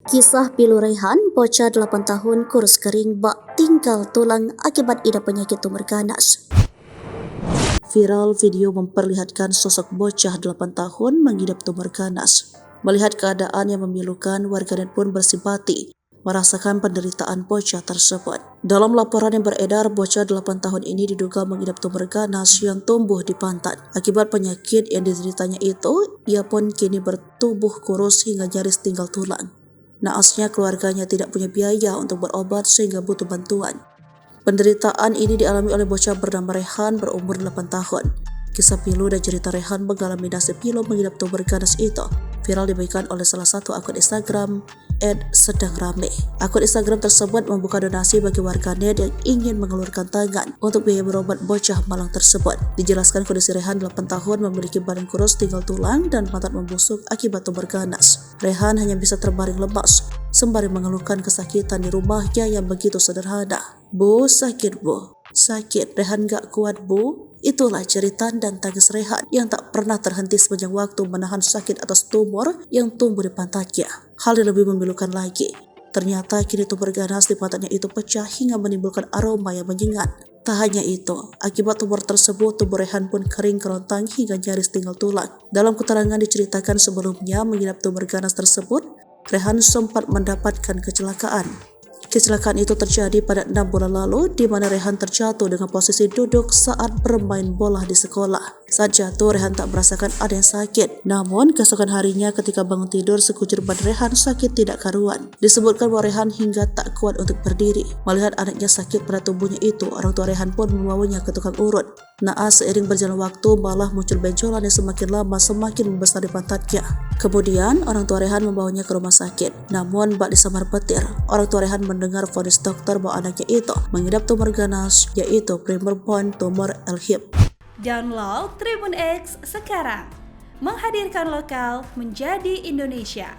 Kisah pilu Rehan, bocah 8 tahun kurus kering bak tinggal tulang akibat idap penyakit tumor ganas. Viral video memperlihatkan sosok bocah 8 tahun mengidap tumor ganas. Melihat keadaan yang memilukan, warganet pun bersimpati merasakan penderitaan bocah tersebut. Dalam laporan yang beredar, bocah 8 tahun ini diduga mengidap tumor ganas yang tumbuh di pantat. Akibat penyakit yang dideritanya itu, ia pun kini bertubuh kurus hingga nyaris tinggal tulang. Naasnya keluarganya tidak punya biaya untuk berobat sehingga butuh bantuan. Penderitaan ini dialami oleh bocah bernama Rehan berumur 8 tahun. Kisah pilu dan cerita Rehan mengalami nasib pilu mengidap tumor ganas itu viral dibagikan oleh salah satu akun Instagram @sedangrame. Akun Instagram tersebut membuka donasi bagi warganet yang ingin mengeluarkan tangan untuk biaya berobat bocah malang tersebut. Dijelaskan kondisi Rehan 8 tahun memiliki badan kurus tinggal tulang dan pantat membusuk akibat tumor ganas. Rehan hanya bisa terbaring lemas sembari mengeluhkan kesakitan di rumahnya yang begitu sederhana. "Bu, sakit bu, sakit. Rehan gak kuat bu." Itulah cerita dan tangis Rehan yang tak pernah terhenti sepanjang waktu menahan sakit atas tumor yang tumbuh di pantatnya. Hal yang lebih memilukan lagi, ternyata kini tumor ganas di pantatnya itu pecah hingga menimbulkan aroma yang menyengat. Tak hanya itu, akibat tumor tersebut, tubuh Rehan pun kering kerontang hingga nyaris tinggal tulang. Dalam keterangan diceritakan sebelumnya mengidap tumor ganas tersebut, Rehan sempat mendapatkan kecelakaan. Kecelakaan itu terjadi pada 6 bulan lalu di mana Rehan terjatuh dengan posisi duduk saat bermain bola di sekolah. Saat jatuh, Rehan tak merasakan ada yang sakit. Namun, keesokan harinya ketika bangun tidur, sekujur badan Rehan sakit tidak karuan. Disebutkan bahwa Rehan hingga tak kuat untuk berdiri. Melihat anaknya sakit pada tubuhnya itu, orang tua Rehan pun membawanya ke tukang urut. Naas seiring berjalan waktu malah muncul benjolan yang semakin lama semakin membesar di pantatnya. Kemudian, orang tua Rehan membawanya ke rumah sakit. Namun, bak disambar petir, orang tua Rehan mendengar vonis dokter bahwa anaknya itu mengidap tumor ganas, yaitu primordial tumor L-hip. Download Tribun X sekarang, menghadirkan lokal menjadi Indonesia.